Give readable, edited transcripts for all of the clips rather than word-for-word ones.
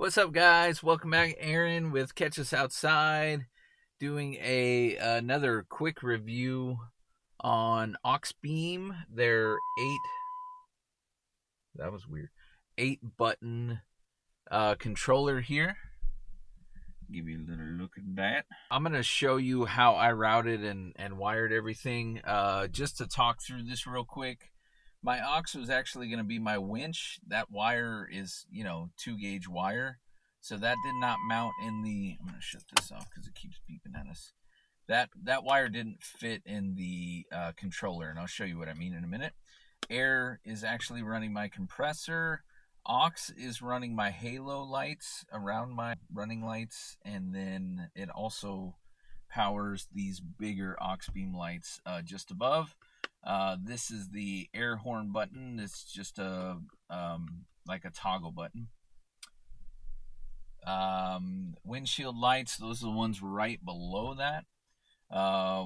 What's up, guys? Welcome back. Aaron with Catch Us Outside, doing another quick review on Auxbeam. Their that was weird, 8-button controller here. Give you a little look at that. I'm going to show you how I routed and wired everything. Just to talk through this real quick. My aux was actually going to be my winch. That wire is, 2-gauge wire. So that did not mount in the... I'm going to shut this off because it keeps beeping at us. That wire didn't fit in the controller, and I'll show you what I mean in a minute. Air is actually running my compressor. Aux is running my halo lights around my running lights, and then it also powers these bigger Auxbeam lights just above. This is the air horn button. It's just a like a toggle button. Windshield lights, those are the ones right below that.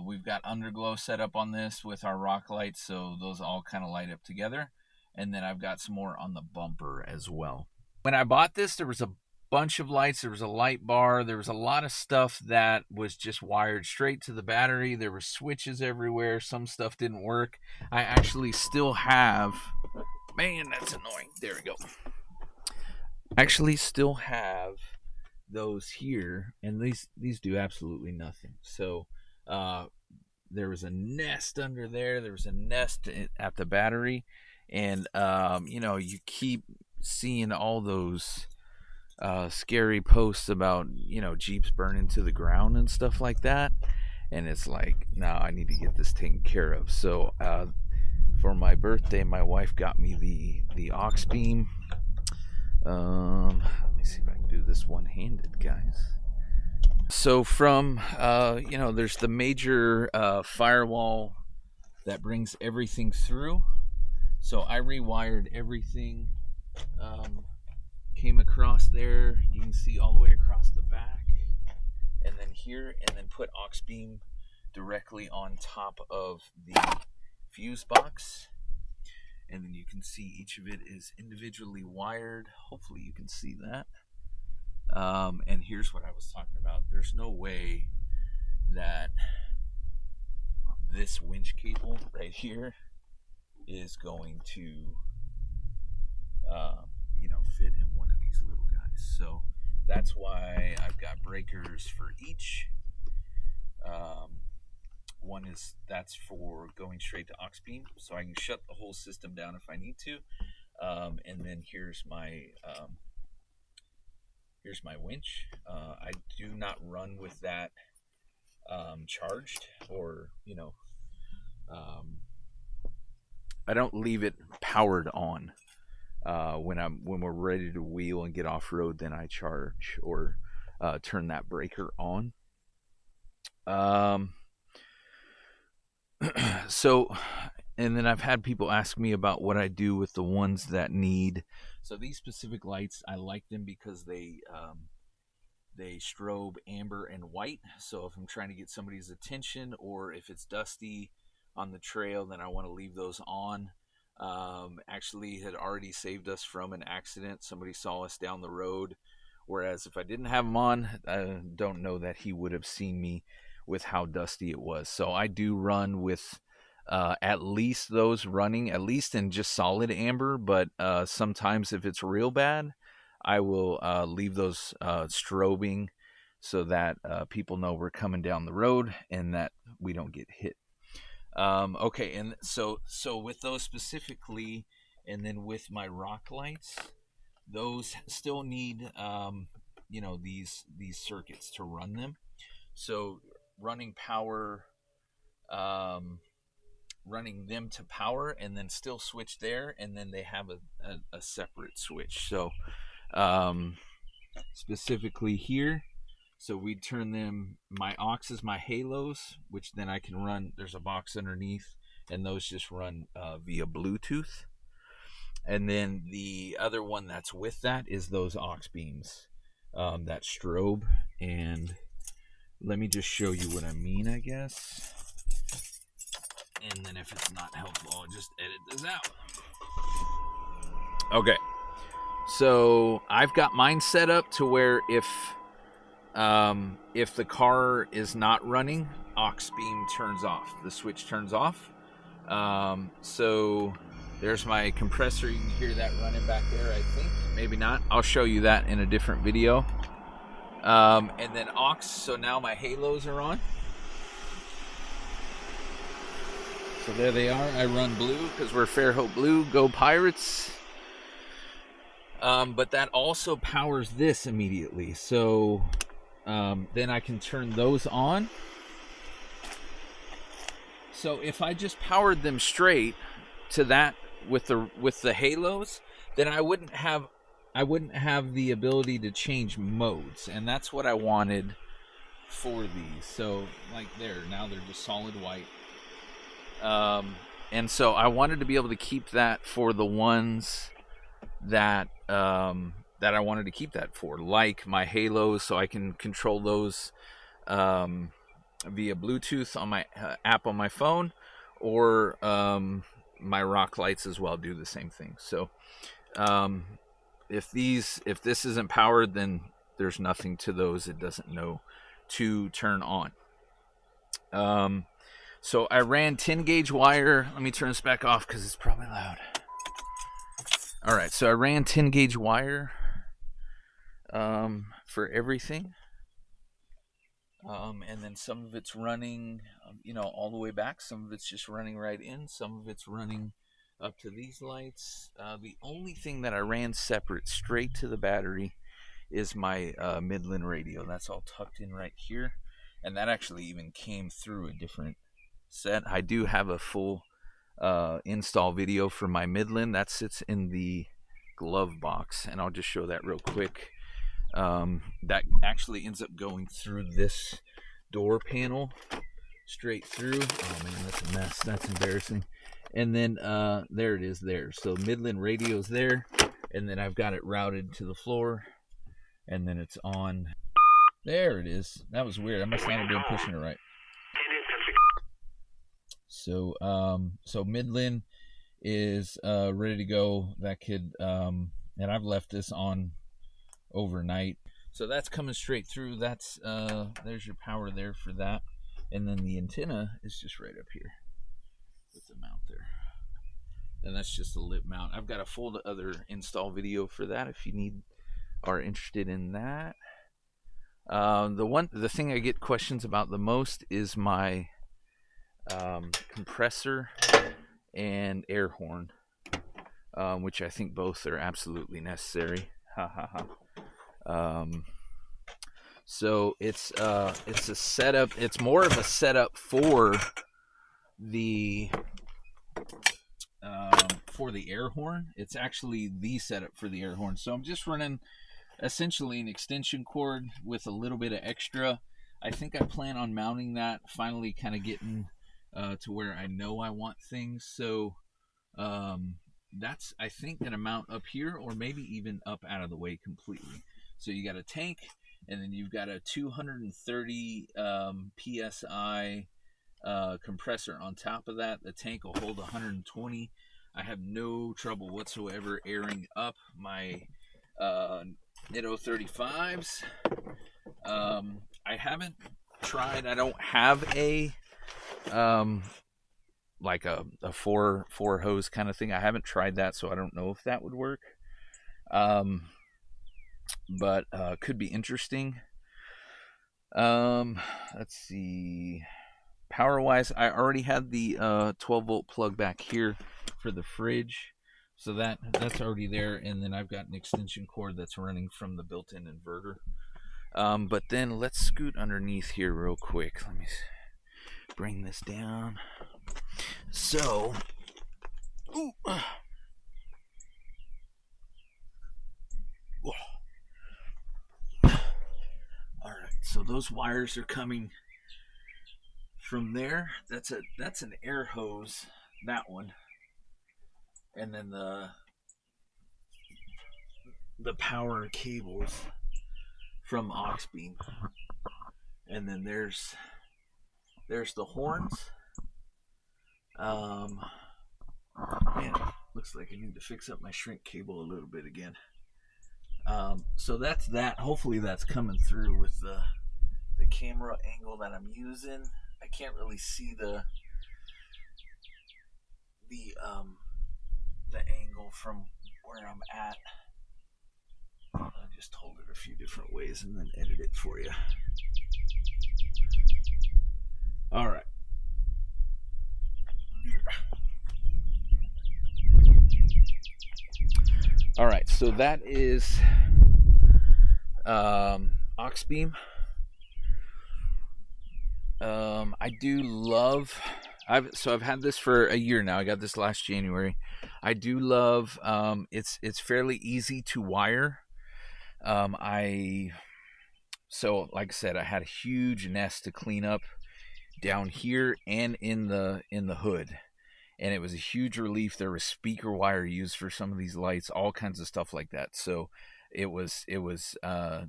We've got underglow set up on this with our rock lights, so those all kind of light up together. And then I've got some more on the bumper as well. When I bought this, there was a bunch of lights. There was a light bar. There was a lot of stuff that was just wired straight to the battery. There were switches everywhere. Some stuff didn't work. I actually still have... Man, that's annoying. There we go. Actually still have those here, and these do absolutely nothing. So there was a nest under there. There was a nest at the battery, and you keep seeing all those scary posts about Jeeps burning to the ground and stuff like that, and it's like, no, I need to get this taken care of. So for my birthday, my wife got me the Auxbeam. Let me see if I can do this one-handed, guys. So from there's the major firewall that brings everything through. So I rewired everything, came across there. You can see all the way across the back, and then here, and then put Auxbeam directly on top of the fuse box. And then you can see each of it is individually wired. Hopefully you can see that. And here's what I was talking about. There's no way that this winch cable right here is going to fit in one of these little guys. So that's why I've got breakers for each. One is that's for going straight to Auxbeam, so I can shut the whole system down if I need to. And then here's my winch. I do not run with that charged, or I don't leave it powered on. When we're ready to wheel and get off road, then I charge or turn that breaker on. So, and then I've had people ask me about what I do with the ones that need. So these specific lights, I like them because they strobe amber and white. So if I'm trying to get somebody's attention, or if it's dusty on the trail, then I want to leave those on. Actually had already saved us from an accident. Somebody saw us down the road, whereas if I didn't have them on, I don't know that he would have seen me with how dusty it was. So I do run with at least those running, at least in just solid amber, but sometimes if it's real bad, I will leave those strobing so that people know we're coming down the road and that we don't get hit. Okay, and so with those specifically, and then with my rock lights, those still need these circuits to run them. So running power, running them to power, and then still switch there, and then they have a separate switch. So specifically here, so we turn them, my aux is my halos, which then I can run, there's a box underneath, and those just run via Bluetooth. And then the other one that's with that is those Auxbeams that strobe. And let me just show you what I mean, I guess. And then if it's not helpful, I'll just edit this out. Okay. So I've got mine set up to where if the car is not running, Auxbeam turns off. The switch turns off. So there's my compressor. You can hear that running back there, I think. Maybe not. I'll show you that in a different video. And then aux. So now my halos are on. So there they are. I run blue because we're Fairhope Blue. Go Pirates. But that also powers this immediately. So then I can turn those on. So if I just powered them straight to that with the halos, then I wouldn't have the ability to change modes, and that's what I wanted for these. So like there, now they're just solid white. And so I wanted to be able to keep that for the ones that that I wanted to keep that for, like my halos, so I can control those via Bluetooth on my app on my phone, or my rock lights as well do the same thing. So if this isn't powered, then there's nothing to those. It doesn't know to turn on. So I ran 10 gauge wire. Let me turn this back off because it's probably loud. All right, so I ran 10 gauge wire for everything. And then some of it's running, all the way back. Some of it's just running right in. Some of it's running up to these lights. The only thing that I ran separate straight to the battery is my Midland radio. That's all tucked in right here. And that actually even came through a different set. I do have a full install video for my Midland. That sits in the glove box. And I'll just show that real quick. That actually ends up going through this door panel straight through. Oh man, that's a mess. That's embarrassing. And then there it is there. So Midland radio's there, and then I've got it routed to the floor, and then it's on. There it is. That was weird. I must not have been pushing it right. So so Midland is ready to go. That could and I've left this on overnight, so that's coming straight through. That's there's your power there for that, and then the antenna is just right up here with the mount there, and that's just a lip mount. I've got a full other install video for that if you are interested in that. The thing I get questions about the most is my compressor and air horn, which I think both are absolutely necessary. So it's a setup. It's more of a setup for the air horn. It's actually the setup for the air horn. So I'm just running essentially an extension cord with a little bit of extra. I think I plan on mounting that, finally kind of getting to where I know I want things. So that's, I think, gonna mount up here, or maybe even up out of the way completely. So you got a tank, and then you've got a 230 psi compressor on top of that. The tank will hold 120. I have no trouble whatsoever airing up my Nitto 35s. I haven't tried. I don't have a like a four hose kind of thing. I haven't tried that, so I don't know if that would work. But could be interesting. Let's see. Power wise, I already had the 12 volt plug back here for the fridge, so that's already there. And then I've got an extension cord that's running from the built-in inverter. But then let's scoot underneath here real quick. Let me bring this down. So, all right. So those wires are coming from there. That's an air hose, that one, and then the power cables from Auxbeam, and then there's the horns. Man, looks like I need to fix up my shrink cable a little bit again. So that's that. Hopefully that's coming through with the camera angle that I'm using. I can't really see the angle from where I'm at. I'll just hold it a few different ways and then edit it for you. All right. All right, so that is Auxbeam. I do love. I've had this for a year now. I got this last January. I do love. It's fairly easy to wire. I so like I said, I had a huge nest to clean up down here and in the hood, and it was a huge relief. There was speaker wire used for some of these lights, all kinds of stuff like that. So it was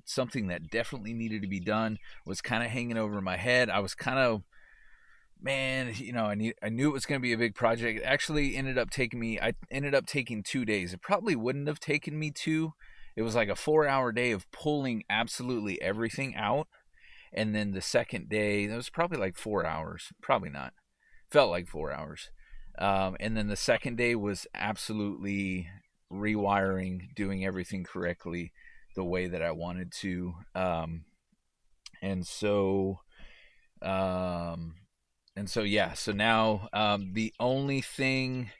something that definitely needed to be done. Was kind of hanging over my head. I was kind of, man, I knew it was going to be a big project. It actually ended up taking 2 days. It probably wouldn't have taken me two. It was like a 4-hour day of pulling absolutely everything out. And then the second day, that was probably like 4 hours. Probably not. Felt like 4 hours. And then the second day was absolutely rewiring, doing everything correctly the way that I wanted to. And so, yeah. So now, the only thing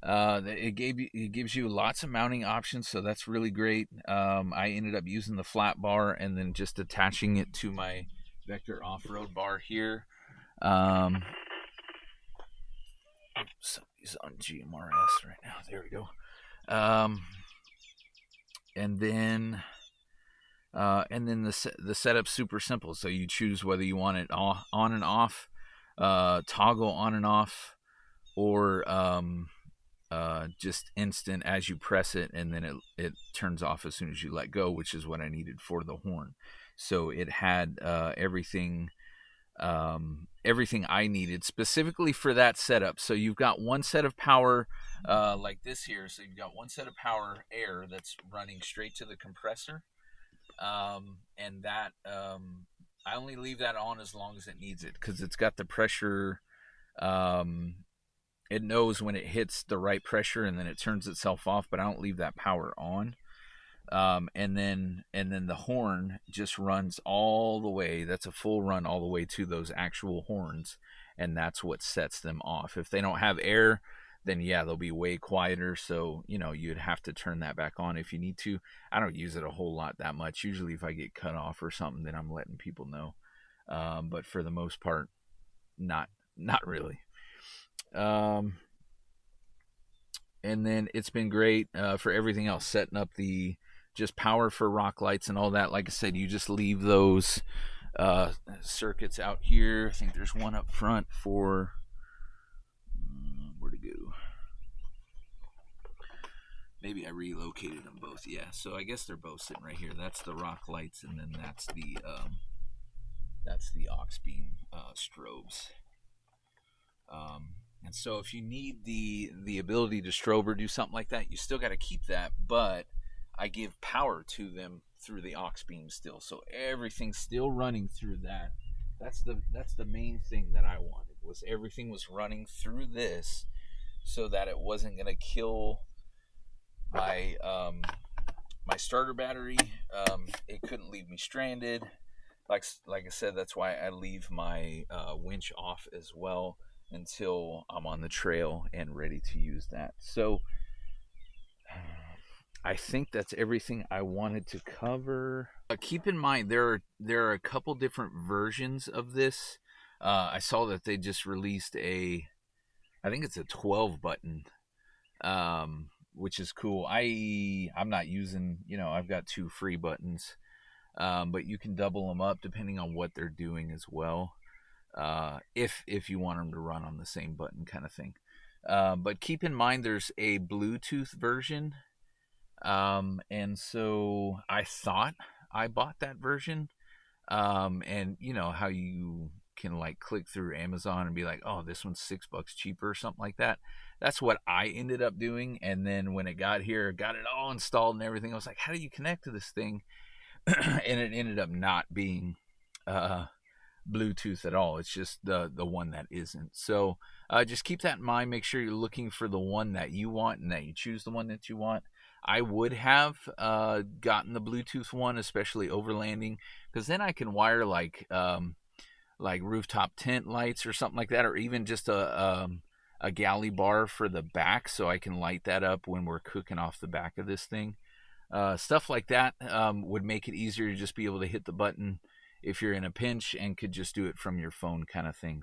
it gives you lots of mounting options, so that's really great. I ended up using the flat bar and then just attaching it to my Vector off-road bar here. Somebody's on GMRS right now. There we go. And then the setup's super simple. So you choose whether you want it on and off, toggle on and off, or just instant as you press it, and then it turns off as soon as you let go, which is what I needed for the horn. So it had everything I needed specifically for that setup. So you've got one set of power like this here. So you've got one set of power air that's running straight to the compressor, and that I only leave that on as long as it needs it, because it's got the pressure. It knows when it hits the right pressure, and then it turns itself off, but I don't leave that power on. And then the horn just runs all the way. That's a full run all the way to those actual horns, and that's what sets them off. If they don't have air, then yeah, they'll be way quieter. So you'd have to turn that back on if you need to. I don't use it a whole lot that much. Usually, if I get cut off or something, then I'm letting people know. But for the most part, not really. And then it's been great for everything else, setting up the just power for rock lights and all that. Like I said, you just leave those circuits out here. I think there's one up front for where to go. Maybe I relocated them both. Yeah, so I guess they're both sitting right here. That's the rock lights, and then that's the Auxbeam strobes. And so if you need the ability to strobe or do something like that, you still got to keep that, but I give power to them through the Auxbeam still. So everything's still running through that. That's the main thing that I wanted, was everything was running through this so that it wasn't going to kill my my starter battery. It couldn't leave me stranded. Like I said, that's why I leave my winch off as well until I'm on the trail and ready to use that. So I think that's everything I wanted to cover. Keep in mind, there are a couple different versions of this. I saw that they just released I think it's a 12 button, which is cool. I'm not using, I've got 2 free buttons, but you can double them up depending on what they're doing as well. If you want them to run on the same button kind of thing. But keep in mind there's a Bluetooth version. And so I thought I bought that version. And how you can like click through Amazon and be like, oh, this one's $6 cheaper or something like that. That's what I ended up doing. And then when it got here, got it all installed and everything, I was like, how do you connect to this thing? And it ended up not being Bluetooth at all. It's just the one that isn't. So just keep that in mind. Make sure you're looking for the one that you want and that you choose the one that you want. I would have gotten the Bluetooth one, especially overlanding, because then I can wire like rooftop tent lights or something like that, or even just a galley bar for the back, so I can light that up when we're cooking off the back of this thing. Stuff like that would make it easier to just be able to hit the button if you're in a pinch and could just do it from your phone, kind of thing.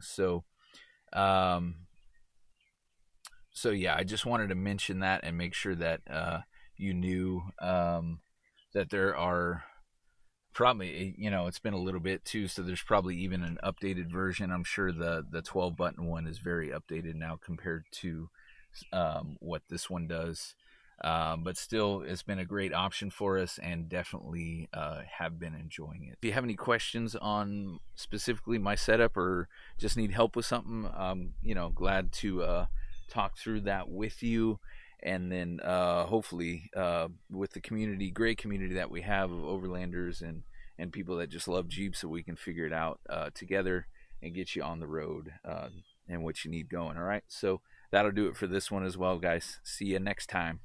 Um, so yeah, I just wanted to mention that and make sure that you knew that there are probably, it's been a little bit too, so there's probably even an updated version. I'm sure the 12 button one is very updated now compared to what this one does. But still, it's been a great option for us, and definitely have been enjoying it. If you have any questions on specifically my setup, or just need help with something, glad to talk through that with you. And then hopefully with the community, great community that we have of overlanders and people that just love Jeeps, so we can figure it out together and get you on the road and what you need going. All right, so that'll do it for this one as well, guys. See you next time.